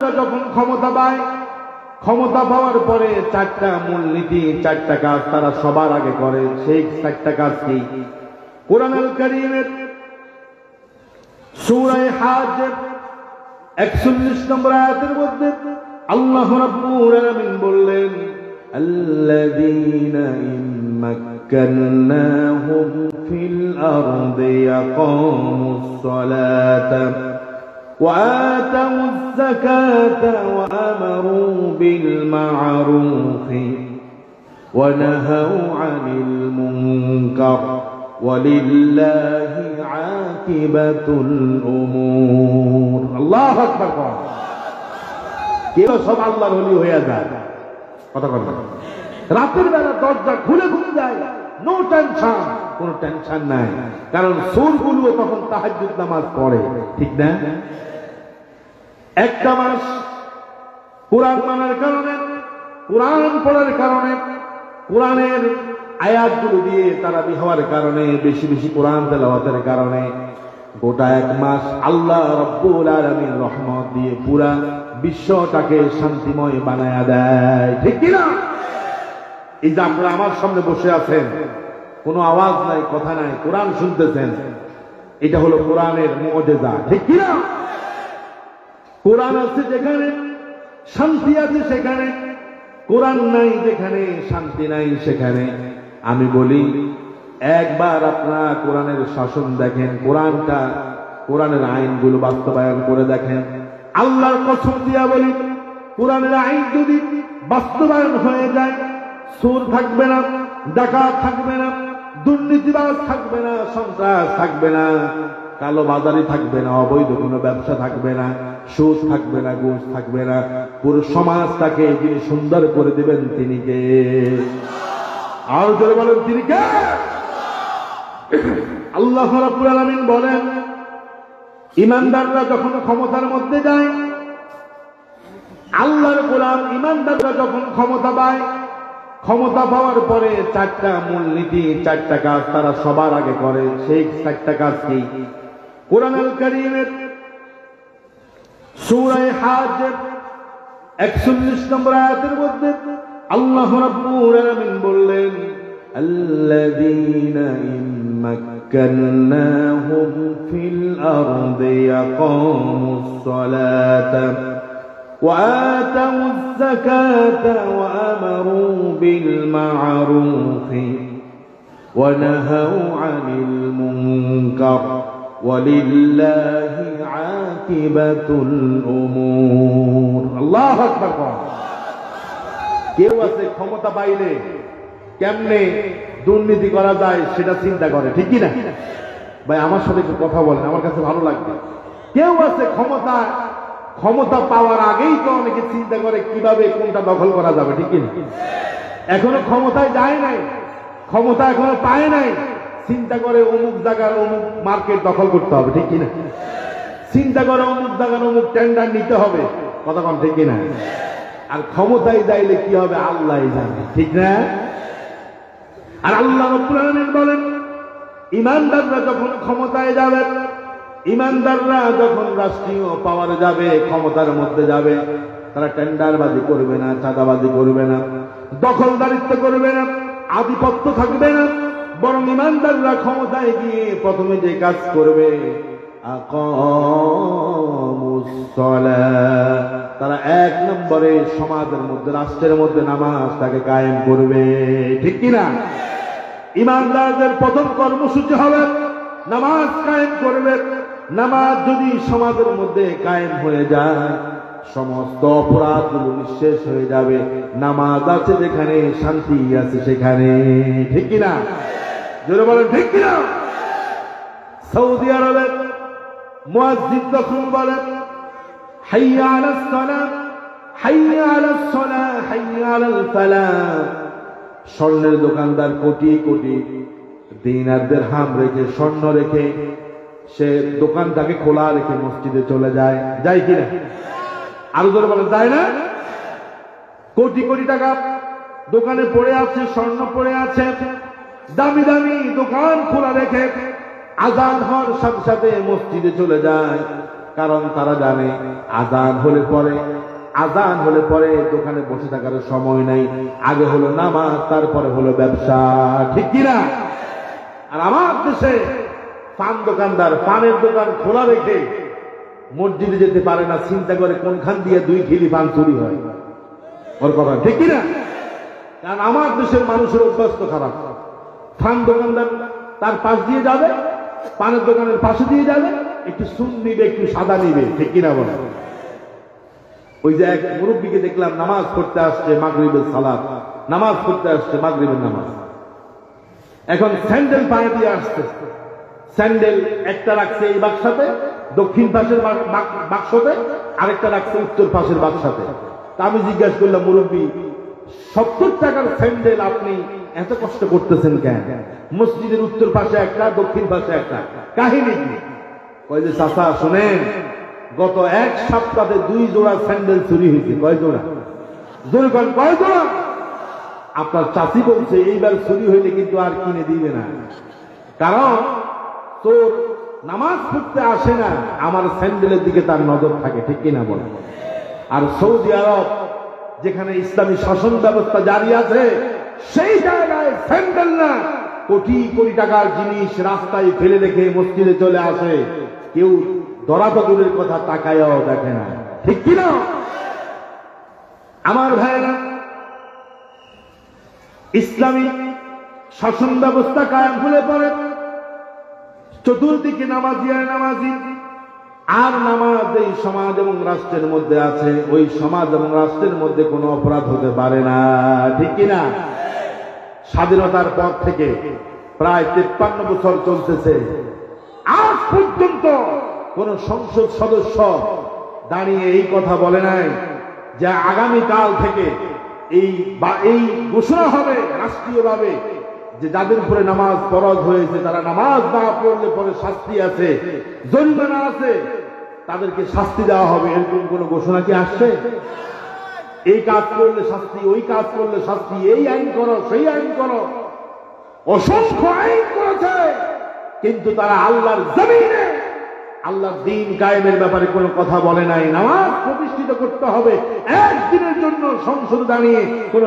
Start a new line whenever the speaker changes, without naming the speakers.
যখন ক্ষমতা পায়, ক্ষমতা পাওয়ার পরে চারটা মূলনীতি, চারটা কাজ তারা সবার আগে করে। সেই চারটা কাজ কি? কোরআনুল কারীমের সূরা হাজ ৪১ নম্বর আয়াতের মধ্যে আল্লাহ রাব্বুল আলামিন বললেন, আল্লাযীনা ইম্মাক্কান্নাহুম ফিল আরদি ইয়াকামুস সালাতা وآتوا الزكاة وأمروا بالمعروف ونهوا عن المنكر ولله عاقبة الأمور। الله أكبر। কেউ সব আল্লাহর ওলি হয়ে যায়, কথা বলেন। রাতের বেলা দরজা খুলে ঘুমিয়ে যায়, নো টেনশন, কোনো টেনশন নাই, কারণ সূরগুলো তখন তাহাজ্জুদ নামাজ পড়ে, ঠিক না? একটা মাস কোরআন মানার কারণে, কোরআন পড়ার কারণে, কোরআনের আয়াতগুলো দিয়ে তারা হওয়ার কারণে, বেশি বেশি কোরআন তেলাওয়াতের কারণে গোটা এক মাস আল্লাহ রাব্বুল আলামিন রহমত দিয়ে পুরা বিশ্বটাকে শান্তিময় বানায়া দেয়, ঠিক কিনা? এই যে আপনারা আমার সামনে বসে আছেন, কোনো আওয়াজ নাই, কথা নাই, কোরআন শুনতেছেন, এটা হলো কোরআনের মুআজিজা, ঠিক কিনা? কোরআন আছে যেখানে শান্তি আছে সেখানে, কোরআন নাই যেখানে শান্তি নাই সেখানে। আমি বলি, একবার আপনারা কোরআনের শাসন দেখেন, কোরআনের আইনগুলো বাস্তবায়ন করে দেখেন। আল্লাহর কসম দিয়া বলি, কোরআনের আইন যদি বাস্তবায়ন হয়ে যায়, সুর থাকবে না, ডাকাত থাকবে না, দুর্নীতিবাজ থাকবে না, সন্ত্রাস থাকবে না, কালো বাজারি থাকবে না, অবৈধ কোনো ব্যবসা থাকবে না, সুদ থাকবে না, ঘুষ থাকবে না, পুরো সমাজটাকে যিনি সুন্দর করে দিবেন তিনি কে? আর জোরে বলেন, তিনি কে? আল্লাহ রাব্বুল আলামিন বলেন, ঈমানদাররা যখন ক্ষমতার মধ্যে যায়, আল্লাহর গোলাম ঈমানদাররা যখন ক্ষমতা পায়, ক্ষমতা পাওয়ার পরে চারটা মূলনীতি, চারটা কাজ তারা সবার আগে করে। সেই চারটা কাজ কি? কোরআনুল কারীমের সূরা হাজ ৪১ নম্বর আয়াতের মধ্যে আল্লাহ রাব্বুল আলামিন বললেন, আল্লাযীনা ইম্মাক্কান্নাহুম ফিল আরদি ইয়াকামুস সালাতা وآتوا الزكاة وأمروا بالمعروف ونهوا عن المنكر ولله عاقبة الأمور। الله أكبر। কেউ আছে ক্ষমতা পাইলে কেমনে দুর্নীতি করা যায় সেটা চিন্তা করে, ঠিক কি না? ভাই আমার সাথে একটু কথা বলেন, আমার কাছে ভালো লাগবে। কেউ আছে ক্ষমতা পাওয়ার আগেই তো অনেকে চিন্তা করে কিভাবে কোনটা দখল করা যাবে, ঠিক কিনা? এখনো ক্ষমতায় যায় নাই, ক্ষমতা এখনো পায় নাই, চিন্তা করে অমুক জায়গার অমুক মার্কেট দখল করতে হবে, ঠিক কিনা? চিন্তা করে অমুক জায়গার অমুক টেন্ডার নিতে হবে, কথা কন, ঠিক কিনা? আর ক্ষমতায় যাইলে কি হবে আল্লাহ জানে, ঠিক না? আর আল্লাহ রাব্বুল আলামিন বলেন, ঈমানদাররা যখন ক্ষমতায় যাবে, ঈমানদাররা যখন রাষ্ট্রীয় পাওয়ারে যাবে, ক্ষমতার মধ্যে যাবে, তারা টেন্ডারবাজি করবে না, চাঁদাবাজি করবে না, দখলদারিত্ব করবে না, আধিপত্য থাকবে না, বরং ঈমানদাররা ক্ষমতায় গিয়ে প্রথমে যে কাজ করবে, আকামুস সালাহ, তারা এক নম্বরে সমাজের মধ্যে, রাষ্ট্রের মধ্যে নামাজটাকে কায়েম করবে, ঠিক কিনা? ঈমানদারদের প্রথম কর্মসূচি হবে নামাজ কায়েম করবে। নামাজ যদি সমাজের মধ্যে কায়েম হয়ে যায়, সমস্ত অপরাধগুলো নিঃশেষ হয়ে যাবে। নামাজ আছে যেখানে, শান্তি আছে সেখানে, ঠিক কিনা? জোরে বলেন, ঠিক কিনা? সৌদি আরবে মুয়াজ্জিন যখন বলেন, হাইয়া আলাস সালাহ, হাইয়া আলাস সালাহ, হাইয়া আলাল ফালাহ, স্বর্ণের দোকানদার কোটি কোটি দিনার দিরহাম রেখে, স্বর্ণ রেখে, সে দোকানটাকে খোলা রেখে মসজিদে চলে যায়, যায় কিনা? আরো জোরে বলেন, যায় না? কোটি কোটি টাকা দোকানে পড়ে আছে, স্বর্ণ পড়ে আছে, দামি দামি দোকান খোলা রেখে আযান হওয়ার সাথে সাথে মসজিদে চলে যায়, কারণ তারা জানে আজান হলে পরে দোকানে বসে থাকার সময় নাই, আগে হলো নামাজ, তারপরে হলো ব্যবসা, ঠিক কিনা? আর আমার দেশে পান দোকানদার পানের দোকান খোলা রেখে মসজিদে যেতে পারে না, চিন্তা করে কোনখান দিয়ে 2 খিলি পান চুরি হয়, ওর কথা ঠিক কিনা? কারণ আমার দেশের মানুষের অভ্যস্ত খারাপ। পান দোকানদার তার পাশ দিয়ে যাবে, পানের দোকানের পাশে দিয়ে যাবে, একটু সুন নিবে, একটু সাদা নিবে, ঠিক কিনা বলে? ওই যে এক মুরব্বীকে দেখলাম নামাজ পড়তে আসছে, মাগরিবের সালাত নামাজ পড়তে আসছে, মাগরিবের নামাজ, এখন স্যান্ডেল পায়ে দিয়ে আসছে। স্যান্ডেল একটা রাখছে এই বাক্সাতে, দক্ষিণ পাশের বাক্সতে, আরেকটা রাখছে উত্তর পাশের বাক্সাতে। তা আমি জিজ্ঞাসা করলাম, মুরব্বী 70 টাকার স্যান্ডেল আপনি এত কষ্ট করতেছেন কেন? মসজিদের উত্তর পাশে একটা, দক্ষিণ পাশে একটা, কাহিনী কি? কয় যে চাচা শুনেন, গত 1 সপ্তাহে 2 জোড়া স্যান্ডেল চুরি হয়েছে। কয় জোড়া? জোরে কন, কয় জোড়া? আপনার চাচি বলছে এইবার চুরি হইলে কিন্তু আর কিনে দিবে না, কারণ তোর নামাজ পড়তে আসে না, আমার স্যান্ডেলের দিকে তার নজর থাকে, ঠিক কিনা বলে? আর সৌদি আরব যেখানে ইসলামী শাসন ব্যবস্থা জারি আছে, সেই জায়গায় স্যান্ডেল না কোটি কোটি টাকার জিনিস রাস্তায় ফেলে রেখে মসজিদে চলে আসে, কেউ দরাদরের কথা তাকায়ও দেখে না, ঠিক কিনা? আমার ভাইরা, ইসলামী শাসন ব্যবস্থা কায়েম হলে পরে চতুর্দিকে নামাজি আর নামাজি, আর নামাজ এই সমাজ এবং রাষ্ট্রের মধ্যে আছে, ওই সমাজ এবং রাষ্ট্রের মধ্যে কোনো অপরাধ হতে পারে না, ঠিক কিনা? স্বাধীনতার পর থেকে প্রায় 53 বছর চলতেছে, আজ পর্যন্ত কোন সংসদ সদস্য দাঁড়িয়ে এই কথা বলে নাই যে আগামীকাল থেকে এই ঘোষণা হবে রাষ্ট্রীয়ভাবে যে যাদের উপরে নামাজ ফরজ হয়েছে, তারা নামাজ না পড়লে পরে শাস্তি আছে, জরিমানা আছে, তাদেরকে শাস্তি দেওয়া হবে, এরকম কোন ঘোষণা কি আসছে? এই কাজ করলে শাস্তি, ওই কাজ করলে শাস্তি, এই আইন করো, সেই আইন করো, অসংখ্য আইন করেছে, কিন্তু তারা আল্লাহর জমিনে আল্লাহর দ্বীন কায়েমের ব্যাপারে কোনো কথা বলে নাই। নামাজ প্রতিষ্ঠিত করতে হবে, একদিনের জন্য সংসদে দাঁড়িয়ে কোন